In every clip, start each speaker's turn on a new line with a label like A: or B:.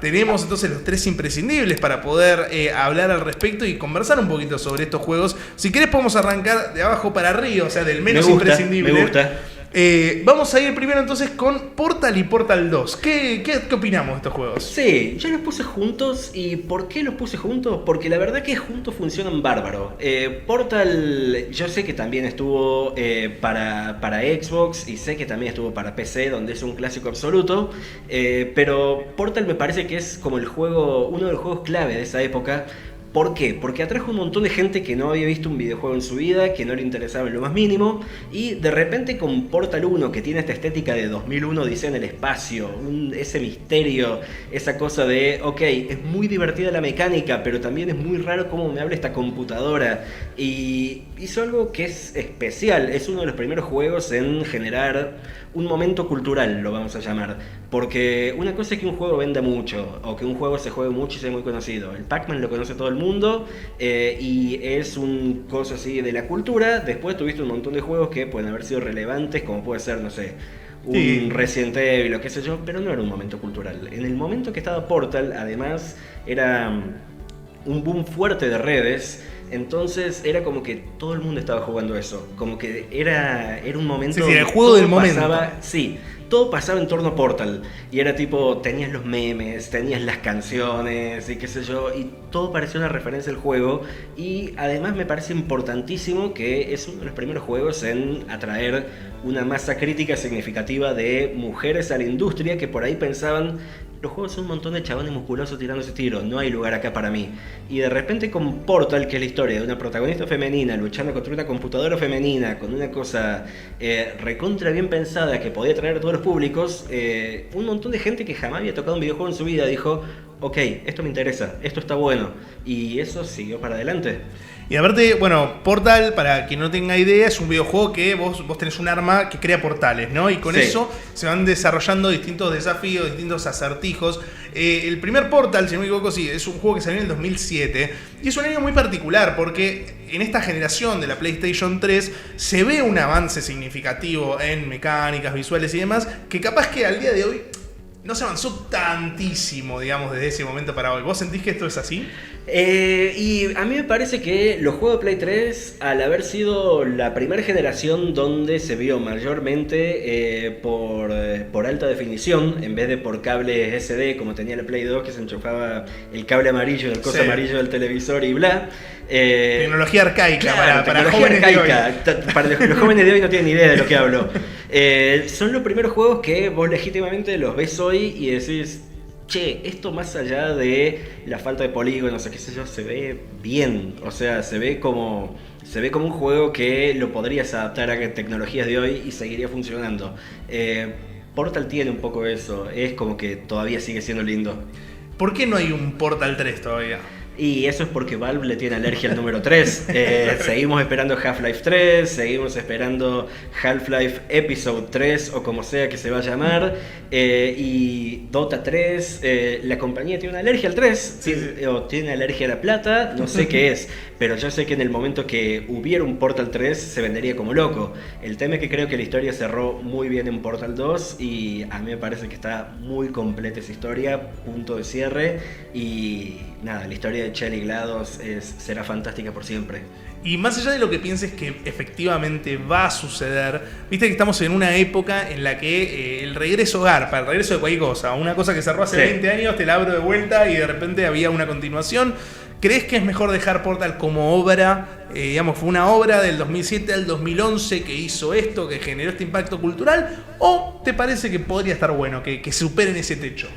A: tenemos entonces los tres imprescindibles para poder hablar al respecto y conversar un poquito sobre estos juegos. Si querés podemos arrancar de abajo para arriba, o sea, del menos imprescindible.
B: Me gusta.
A: Vamos a ir primero entonces con Portal y Portal 2. ¿Qué opinamos de estos juegos?
B: Sí, yo los puse juntos. ¿Y por qué los puse juntos? Porque la verdad que juntos funcionan bárbaro. Portal, yo sé que también estuvo para Xbox y sé que también estuvo para PC, donde es un clásico absoluto. Pero Portal me parece que es como uno de los juegos clave de esa época. ¿Por qué? Porque atrajo un montón de gente que no había visto un videojuego en su vida, que no le interesaba en lo más mínimo, y de repente con Portal 1, que tiene esta estética de 2001 Odisea en el espacio, ese misterio, esa cosa de, ok, es muy divertida la mecánica, pero también es muy raro cómo me habla esta computadora, y hizo algo que es especial, es uno de los primeros juegos en generar un momento cultural, lo vamos a llamar. Porque una cosa es que un juego venda mucho, o que un juego se juegue mucho y sea muy conocido. El Pac-Man lo conoce todo el mundo, y es un cosa así de la cultura. Después tuviste un montón de juegos que pueden haber sido relevantes, como puede ser, no sé, un Resident Evil o qué sé yo, pero no era un momento cultural. En el momento que estaba Portal, además, era un boom fuerte de redes. Entonces era como que todo el mundo estaba jugando eso. Como que era un momento...
A: Sí, el juego del momento.
B: Sí, todo pasaba en torno a Portal. Y era tipo, tenías los memes, tenías las canciones y qué sé yo. Y todo parecía una referencia al juego. Y además me parece importantísimo que es uno de los primeros juegos en atraer una masa crítica significativa de mujeres a la industria que por ahí pensaban... Los juegos son un montón de chabones musculosos tirándose tiros, no hay lugar acá para mí. Y de repente con Portal, que es la historia de una protagonista femenina luchando contra una computadora femenina, con una cosa recontra bien pensada que podía atraer a todos los públicos, un montón de gente que jamás había tocado un videojuego en su vida dijo, ok, esto me interesa, esto está bueno. Y eso siguió para adelante.
A: Y aparte, bueno, Portal, para quien no tenga idea, es un videojuego que vos tenés un arma que crea portales, ¿no? Y con eso se van desarrollando distintos desafíos, distintos acertijos. El primer Portal, si no me equivoco, sí, es un juego que salió en el 2007. Y es un año muy particular porque en esta generación de la PlayStation 3 se ve un avance significativo en mecánicas, visuales y demás, que capaz que al día de hoy no se avanzó tantísimo, digamos, desde ese momento para hoy. ¿Vos sentís que esto es así?
B: Y a mí me parece que los juegos de Play 3, al haber sido la primera generación donde se vio mayormente por alta definición, en vez de por cable SD como tenía la Play 2, que se enchufaba el cable amarillo, el coso amarillo del televisor y bla.
A: Tecnología arcaica,
B: claro,
A: para jóvenes
B: arcaica. De hoy. Para los jóvenes de hoy no tienen ni idea de lo que hablo. Son los primeros juegos que vos legítimamente los ves hoy y decís, che, esto más allá de la falta de polígonos o qué sé yo, se ve bien. O sea, se ve como un juego que lo podrías adaptar a tecnologías de hoy y seguiría funcionando. Portal tiene un poco eso, es como que todavía sigue siendo lindo.
A: ¿Por qué no hay un Portal 3 todavía?
B: Y eso es porque Valve le tiene alergia al número 3. Seguimos esperando Half-Life 3, seguimos esperando Half-Life Episode 3 o como sea que se va a llamar. Y Dota 3, la compañía tiene una alergia al 3, o tiene alergia a la plata, no sé qué es. Pero yo sé que en el momento que hubiera un Portal 3 se vendería como loco. El tema es que creo que la historia cerró muy bien en Portal 2 y a mí me parece que está muy completa esa historia, punto de cierre. Y nada, la historia de Chell y GLaDOS será fantástica por siempre.
A: Y más allá de lo que pienses que efectivamente va a suceder, viste que estamos en una época en la que el regreso garpa, el regreso de cualquier cosa, una cosa que cerró hace 20 años, te la abro de vuelta y de repente había una continuación. ¿Crees que es mejor dejar Portal como obra? Digamos, fue una obra del 2007 al 2011 que hizo esto, que generó este impacto cultural, ¿o te parece que podría estar bueno, que superen ese techo?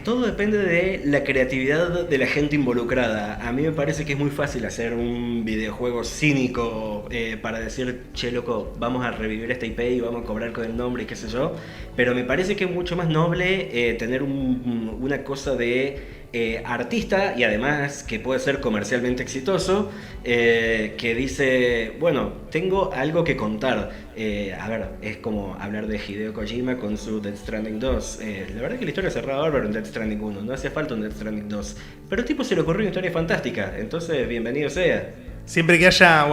B: Todo depende de la creatividad de la gente involucrada. A mí me parece que es muy fácil hacer un videojuego cínico para decir, che loco, vamos a revivir esta IP y vamos a cobrar con el nombre y qué sé yo. Pero me parece que es mucho más noble tener una cosa de artista y además que puede ser comercialmente exitoso, que dice, bueno, tengo algo que contar. A ver, es como hablar de Hideo Kojima con su Death Stranding 2. La verdad es que la historia cerraba bárbaro en Death Stranding 1, no hacía falta un Death Stranding 2. Pero al tipo se le ocurrió una historia fantástica, entonces bienvenido sea.
A: Siempre que haya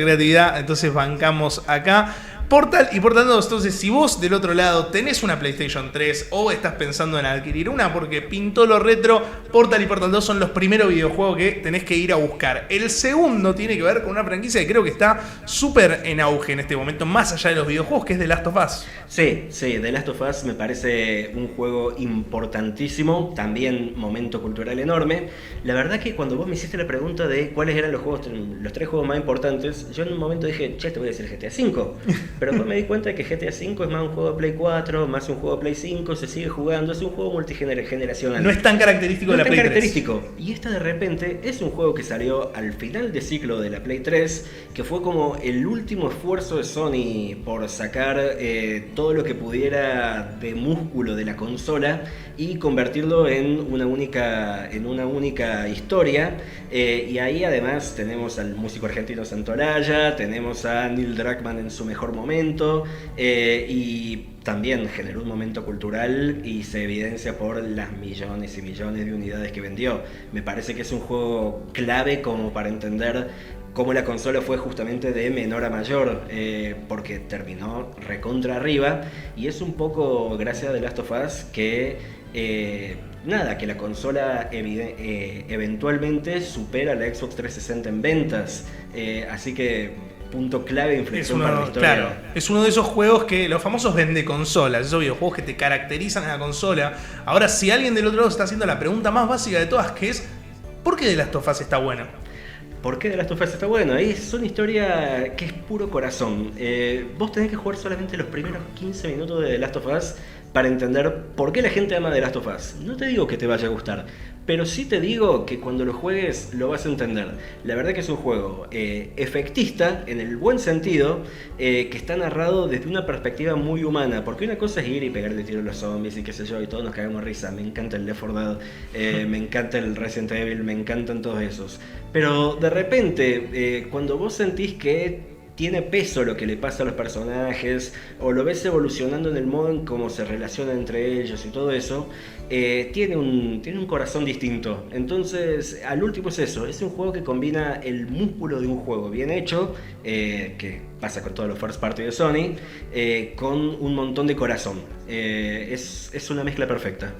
A: creatividad, entonces bancamos acá. Portal y Portal 2. Entonces, si vos del otro lado tenés una PlayStation 3 o estás pensando en adquirir una porque pintó lo retro, Portal y Portal 2 son los primeros videojuegos que tenés que ir a buscar. El segundo tiene que ver con una franquicia que creo que está súper en auge en este momento, más allá de los videojuegos, que es The Last of Us.
B: Sí, The Last of Us me parece un juego importantísimo, también momento cultural enorme. La verdad que cuando vos me hiciste la pregunta de cuáles eran los tres juegos más importantes, yo en un momento dije, che, te voy a decir GTA V. Pero después me di cuenta de que GTA V es más un juego de Play 4, más un juego de Play 5, se sigue jugando, es un juego multigeneracional.
A: No es tan característico de la Play 3.
B: Y esta de repente es un juego que salió al final de ciclo de la Play 3, que fue como el último esfuerzo de Sony por sacar todo lo que pudiera de músculo de la consola y convertirlo en una única historia. Y ahí además tenemos al músico argentino Santolaya, tenemos a Neil Druckmann en su mejor momento, y también generó un momento cultural y se evidencia por las millones y millones de unidades que vendió. Me parece que es un juego clave como para entender cómo la consola fue justamente de menor a mayor, porque terminó recontra arriba, y es un poco gracias a The Last of Us que que la consola eventualmente supera la Xbox 360 en ventas, así que punto clave de inflexión para la historia.
A: Claro, es uno de esos juegos que los famosos vende consolas, esos videojuegos que te caracterizan en la consola. Ahora, si alguien del otro lado está haciendo la pregunta más básica de todas, que es ¿por qué The Last of Us está bueno?
B: ¿Por qué The Last of Us está bueno? Es una historia que es puro corazón. Vos tenés que jugar solamente los primeros 15 minutos de The Last of Us para entender por qué la gente ama The Last of Us. No te digo que te vaya a gustar, pero sí te digo que cuando lo juegues lo vas a entender. La verdad que es un juego efectista, en el buen sentido, que está narrado desde una perspectiva muy humana. Porque una cosa es ir y pegarle tiro a los zombies y qué sé yo, y todos nos cagamos risa. Me encanta el Left 4 Dead, me encanta el Resident Evil, me encantan todos esos. Pero de repente, cuando vos sentís que tiene peso lo que le pasa a los personajes, o lo ves evolucionando en el modo en cómo se relacionan entre ellos y todo eso, tiene un corazón distinto. Entonces, al último es eso, es un juego que combina el músculo de un juego bien hecho, que pasa con todos los first party de Sony, con un montón de corazón. Es una mezcla perfecta.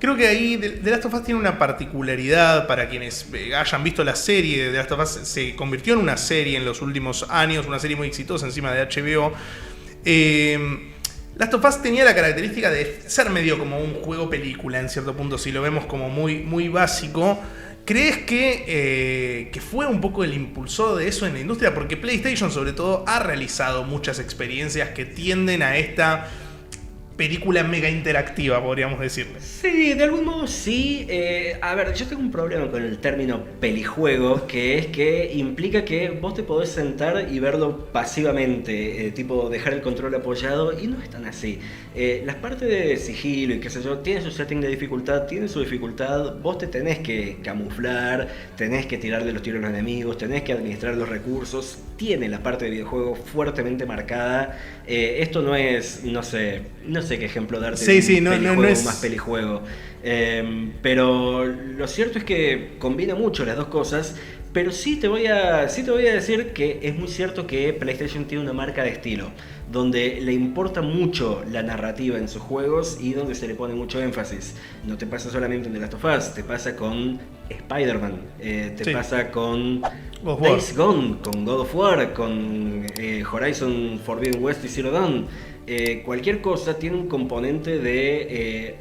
A: Creo que ahí The Last of Us tiene una particularidad para quienes hayan visto la serie. The Last of Us se convirtió en una serie en los últimos años, una serie muy exitosa encima de HBO. Last of Us tenía la característica de ser medio como un juego película en cierto punto, si lo vemos como muy, muy básico. ¿Crees que fue un poco el impulsor de eso en la industria? Porque PlayStation sobre todo ha realizado muchas experiencias que tienden a esta película mega interactiva, podríamos decirle.
B: Sí, de algún modo sí. A ver, yo tengo un problema con el término pelijuego, que es que implica que vos te podés sentar y verlo pasivamente, tipo dejar el control apoyado, y no es tan así. Las partes de sigilo y qué sé yo, tienen su setting de dificultad, tienen su dificultad, vos te tenés que camuflar, tenés que tirarle los tiros a los enemigos, tenés que administrar los recursos, tiene la parte de videojuego fuertemente marcada. Esto no es, no sé qué ejemplo darte de un pelijuego no es más pelijuego. Pero lo cierto es que combina mucho las dos cosas. Pero sí te voy a decir que es muy cierto que PlayStation tiene una marca de estilo, donde le importa mucho la narrativa en sus juegos y donde se le pone mucho énfasis. No te pasa solamente en The Last of Us, te pasa con Spider-Man, pasa con Days Gone, con God of War, con Horizon Forbidden West y Zero Dawn. Cualquier cosa tiene un componente de,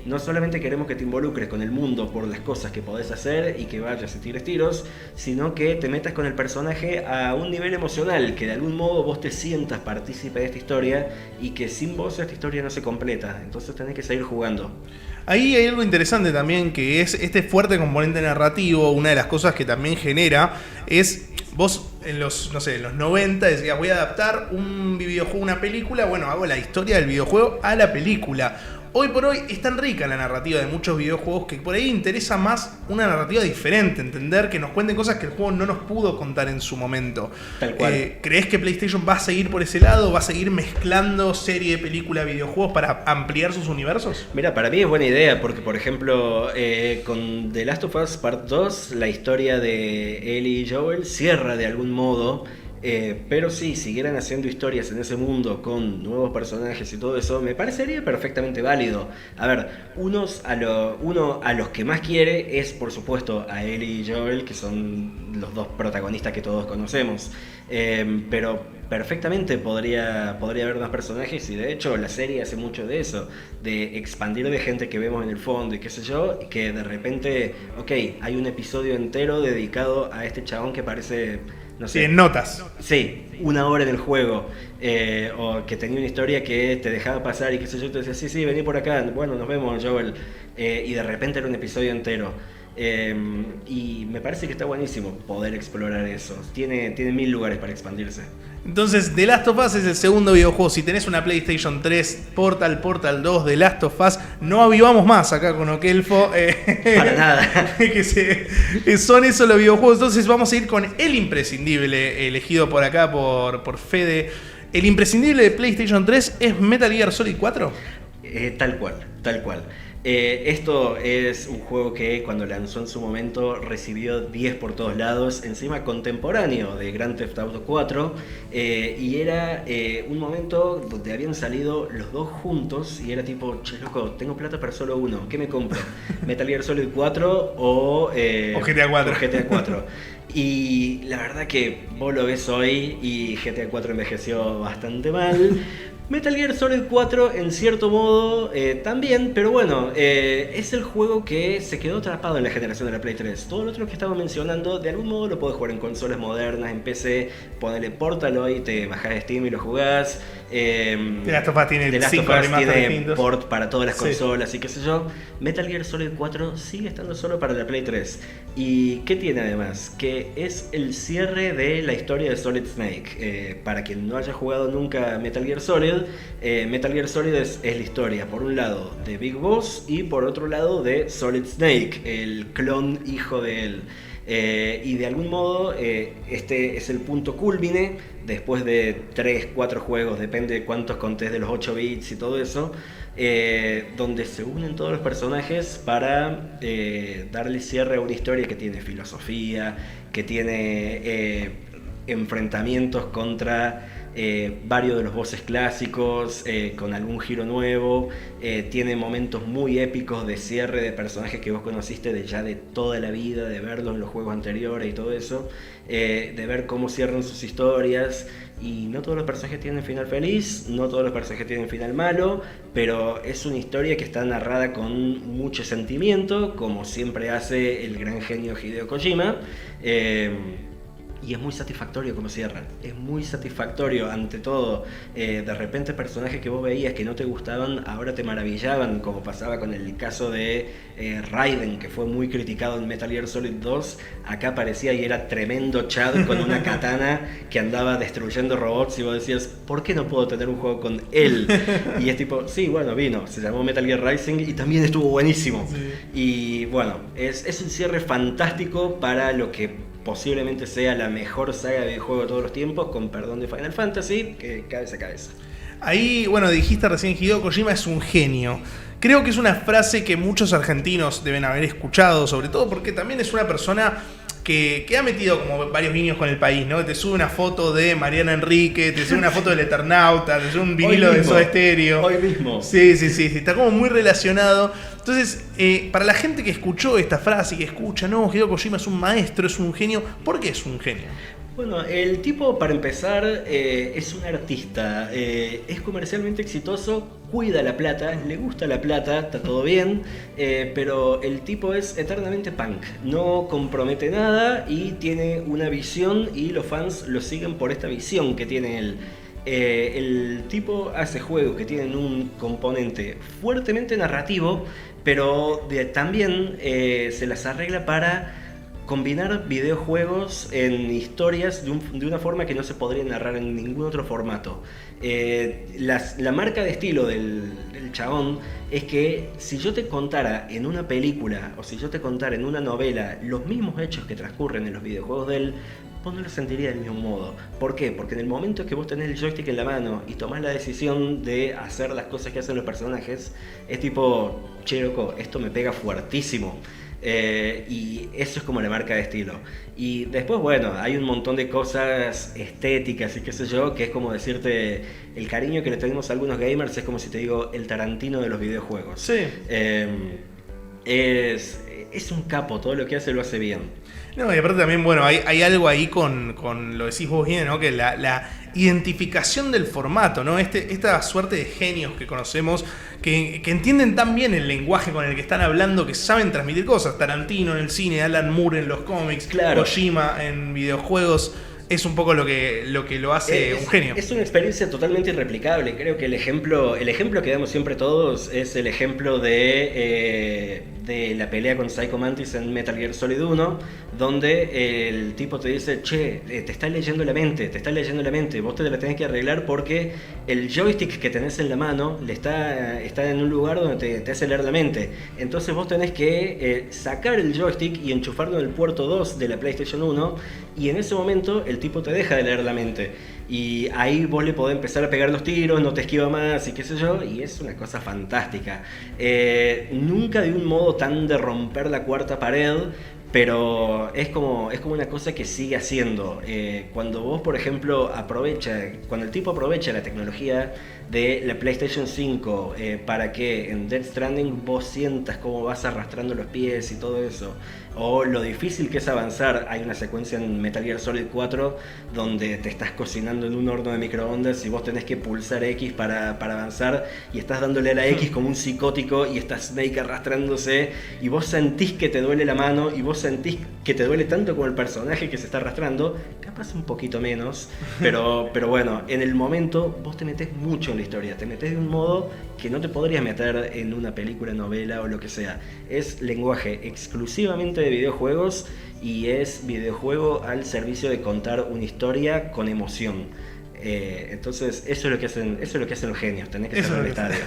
B: no solamente queremos que te involucres con el mundo por las cosas que podés hacer y que vayas y tires tiros, sino que te metas con el personaje a un nivel emocional, que de algún modo vos te sientas partícipe de esta historia y que sin vos esta historia no se completa, entonces tenés que seguir jugando.
A: Ahí hay algo interesante también, que es este fuerte componente narrativo. Una de las cosas que también genera es, vos en los 90 decías, voy a adaptar un videojuego, una película, bueno, hago la historia del videojuego a la película. Hoy por hoy es tan rica la narrativa de muchos videojuegos que por ahí interesa más una narrativa diferente, entender que nos cuenten cosas que el juego no nos pudo contar en su momento.
B: Tal cual.
A: ¿Crees que PlayStation va a seguir por ese lado? ¿Va a seguir mezclando serie, película, videojuegos para ampliar sus universos?
B: Mira, para mí es buena idea porque, por ejemplo, con The Last of Us Part 2, la historia de Ellie y Joel cierra de algún modo Pero sí, siguieran haciendo historias en ese mundo con nuevos personajes y todo eso, me parecería perfectamente válido. A ver, uno a los que más quiere es, por supuesto, a Ellie y Joel, que son los dos protagonistas que todos conocemos. Pero perfectamente podría haber más personajes, y de hecho la serie hace mucho de eso, de expandir de gente que vemos en el fondo y qué sé yo, y que de repente, ok, hay un episodio entero dedicado a este chabón que parece... No sé.
A: Sí, en notas.
B: Sí, una hora en el juego. O que tenía una historia que te dejaba pasar y qué sé yo, te decía, sí, vení por acá, bueno, nos vemos, Joel. Y de repente era un episodio entero. Y me parece que está buenísimo poder explorar eso. Tiene 1000 lugares para expandirse.
A: Entonces, The Last of Us es el segundo videojuego. Si tenés una PlayStation 3, Portal 2, The Last of Us, no avivamos más acá con Okelfo.
B: Para nada.
A: Son esos los videojuegos. Entonces vamos a ir con el imprescindible elegido por acá por Fede. ¿El imprescindible de PlayStation 3 es Metal Gear Solid 4?
B: Tal cual. Esto es un juego que cuando lanzó en su momento recibió 10 por todos lados, encima contemporáneo de Grand Theft Auto 4, y era un momento donde habían salido los dos juntos y era tipo, che loco, tengo plata para solo uno, ¿qué me compro? ¿Metal Gear Solid 4 o
A: GTA 4?
B: O GTA 4. Y la verdad que vos lo ves hoy y GTA 4 envejeció bastante mal. Metal Gear Solid 4 en cierto modo también, pero bueno, es el juego que se quedó atrapado en la generación de la Play 3. Todo lo otro que estaba mencionando, de algún modo lo podés jugar en consolas modernas, en PC, ponele Portal hoy, te bajás Steam y lo jugás.
A: The Last of Us tiene 5
B: tiene port para todas las consolas y qué sé yo. Metal Gear Solid 4 sigue estando solo para la Play 3. ¿Y qué tiene además? Que es el cierre de la historia de Solid Snake. Para quien no haya jugado nunca Metal Gear Solid, Metal Gear Solid es la historia, por un lado, de Big Boss y por otro lado de Solid Snake, el clon hijo de él. Y de algún modo este es el punto culmine después de 3-4 juegos, depende de cuántos contés de los 8 bits y todo eso, donde se unen todos los personajes para darle cierre a una historia que tiene filosofía, que tiene enfrentamientos contra varios de los bosses clásicos, con algún giro nuevo, tiene momentos muy épicos de cierre de personajes que vos conociste de toda la vida, de verlos en los juegos anteriores y todo eso, de ver cómo cierran sus historias. Y no todos los personajes tienen final feliz, no todos los personajes tienen final malo, pero es una historia que está narrada con mucho sentimiento, como siempre hace el gran genio Hideo Kojima. Y es muy satisfactorio como cierran, es muy satisfactorio ante todo. De repente personajes que vos veías que no te gustaban, ahora te maravillaban, como pasaba con el caso de Raiden, que fue muy criticado en Metal Gear Solid 2. Acá aparecía y era tremendo Chad con una katana que andaba destruyendo robots y vos decías, ¿por qué no puedo tener un juego con él? Y es tipo, sí, bueno, vino, se llamó Metal Gear Rising y también estuvo buenísimo. Sí. Y bueno, es un cierre fantástico para lo que posiblemente sea la mejor saga de videojuego de todos los tiempos, con perdón de Final Fantasy, que cabeza a cabeza.
A: Ahí, bueno, dijiste recién, Hideo Kojima es un genio. Creo que es una frase que muchos argentinos deben haber escuchado, sobre todo porque también es una persona que ha metido como varios guiños con el país, ¿no? Te sube una foto de Mariana Enrique, te sube una foto del Eternauta, te sube un vinilo de Soda Stereo.
B: Hoy mismo.
A: Sí, está como muy relacionado. Entonces, para la gente que escuchó esta frase y que escucha, no, Hideo Kojima es un maestro, es un genio, ¿por qué es un genio?
B: Bueno, el tipo, para empezar, es un artista, es comercialmente exitoso, cuida la plata, le gusta la plata, está todo bien, pero el tipo es eternamente punk, no compromete nada y tiene una visión y los fans lo siguen por esta visión que tiene él. El tipo hace juegos que tienen un componente fuertemente narrativo, pero también se las arregla para combinar videojuegos en historias de una forma que no se podría narrar en ningún otro formato. La marca de estilo del chabón es que si yo te contara en una película o si yo te contara en una novela los mismos hechos que transcurren en los videojuegos de él, vos no lo sentirías del mismo modo. ¿Por qué? Porque en el momento que vos tenés el joystick en la mano y tomás la decisión de hacer las cosas que hacen los personajes, es tipo, che loco, esto me pega fuertísimo. Y eso es como la marca de estilo. Y después, bueno, hay un montón de cosas estéticas y qué sé yo, que es como decirte, el cariño que le tenemos a algunos gamers es como si te digo el Tarantino de los videojuegos.
A: Sí.
B: Es un capo, todo lo que hace lo hace bien.
A: No, y aparte también, bueno, hay algo ahí con lo decís vos bien, ¿no? Que la identificación del formato, ¿no? Esta suerte de genios que conocemos, que entienden tan bien el lenguaje con el que están hablando, que saben transmitir cosas. Tarantino en el cine, Alan Moore en los cómics,
B: claro.
A: Kojima en videojuegos. Es un poco lo que lo hace un genio.
B: Es una experiencia totalmente irreplicable. Creo que el ejemplo que damos siempre todos es el ejemplo de la pelea con Psycho Mantis en Metal Gear Solid 1, donde el tipo te dice, che, te está leyendo la mente, vos te la tenés que arreglar porque el joystick que tenés en la mano está en un lugar donde te hace leer la mente. Entonces vos tenés que sacar el joystick y enchufarlo en el puerto 2 de la PlayStation 1, y en ese momento el tipo te deja de leer la mente. Y ahí vos le podés empezar a pegar los tiros, no te esquiva más y qué sé yo, y es una cosa fantástica. Nunca de un modo tan de romper la cuarta pared, pero es como una cosa que sigue haciendo. Cuando vos, por ejemplo, cuando el tipo aprovecha la tecnología de la PlayStation 5 para que en Death Stranding vos sientas cómo vas arrastrando los pies y todo eso, o lo difícil que es avanzar. Hay una secuencia en Metal Gear Solid 4 donde te estás cocinando en un horno de microondas y vos tenés que pulsar X para avanzar, y estás dándole a la X como un psicótico y está Snake arrastrándose, y vos sentís que te duele la mano, y vos sentís que te duele tanto como el personaje que se está arrastrando, capaz un poquito menos, pero bueno, en el momento vos te metés mucho en la historia, te metés de un modo que no te podrías meter en una película, novela o lo que sea. Es lenguaje exclusivamente de videojuegos, y es videojuego al servicio de contar una historia con emoción. Entonces eso es lo que hacen los genios. Tenés que cerrar el estadio.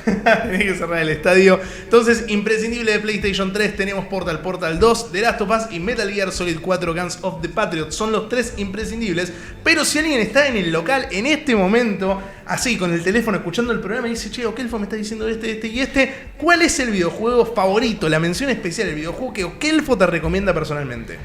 A: Tenés que cerrar el estadio. Entonces, imprescindible de PlayStation 3, tenemos Portal 2, The Last of Us y Metal Gear Solid 4 Guns of the Patriot. Son los tres imprescindibles. Pero si alguien está en el local en este momento, así con el teléfono escuchando el programa, y dice, che, Okelfo me está diciendo este y este, ¿cuál es el videojuego favorito, la mención especial, el videojuego que Okelfo te recomienda personalmente?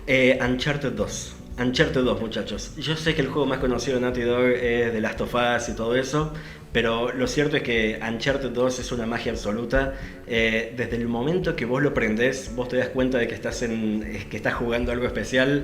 B: Uncharted 2. Uncharted 2, muchachos. Yo sé que el juego más conocido de Naughty Dog es The Last of Us y todo eso, pero lo cierto es que Uncharted 2 es una magia absoluta. Desde el momento que vos lo prendés, vos te das cuenta de que estás jugando algo especial.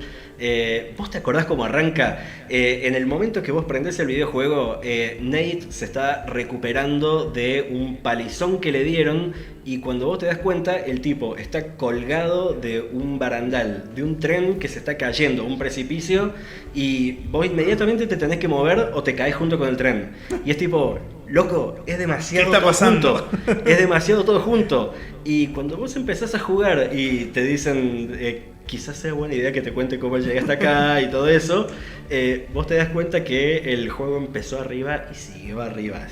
B: ¿Vos te acordás cómo arranca? En el momento que vos prendés el videojuego, Nate se está recuperando de un palizón que le dieron, y cuando vos te das cuenta, el tipo está colgado de un barandal, de un tren que se está cayendo, un precipicio, y vos inmediatamente te tenés que mover o te caes junto con el tren. Y es tipo, loco, es demasiado.
A: ¿Qué está pasando?
B: Es demasiado todo junto. Y cuando vos empezás a jugar y te dicen, quizás sea buena idea que te cuente cómo llegaste acá y todo eso, vos te das cuenta que el juego empezó arriba y siguió arriba,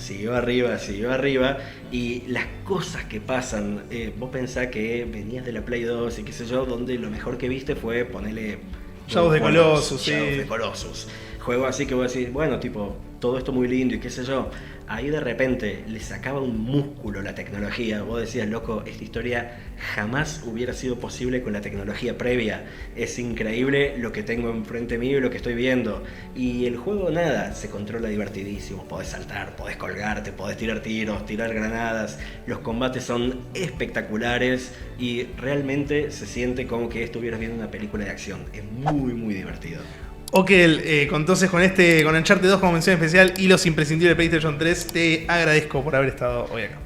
B: y las cosas que pasan, vos pensás que venías de la Play 2 y qué sé yo, donde lo mejor que viste fue ponerle
A: Shadow of the Colossus, sí.
B: Shadow of the Colossus. Juego así que vos decís, bueno, tipo, todo esto muy lindo y qué sé yo. Ahí de repente le sacaba un músculo la tecnología. Vos decías, loco, esta historia jamás hubiera sido posible con la tecnología previa. Es increíble lo que tengo enfrente mío y lo que estoy viendo. Y el juego, nada, se controla divertidísimo. Podés saltar, podés colgarte, podés tirar tiros, tirar granadas. Los combates son espectaculares y realmente se siente como que estuvieras viendo una película de acción. Es muy, muy divertido.
A: Entonces con Uncharted 2 como mención especial y los imprescindibles de PlayStation 3, te agradezco por haber estado hoy acá.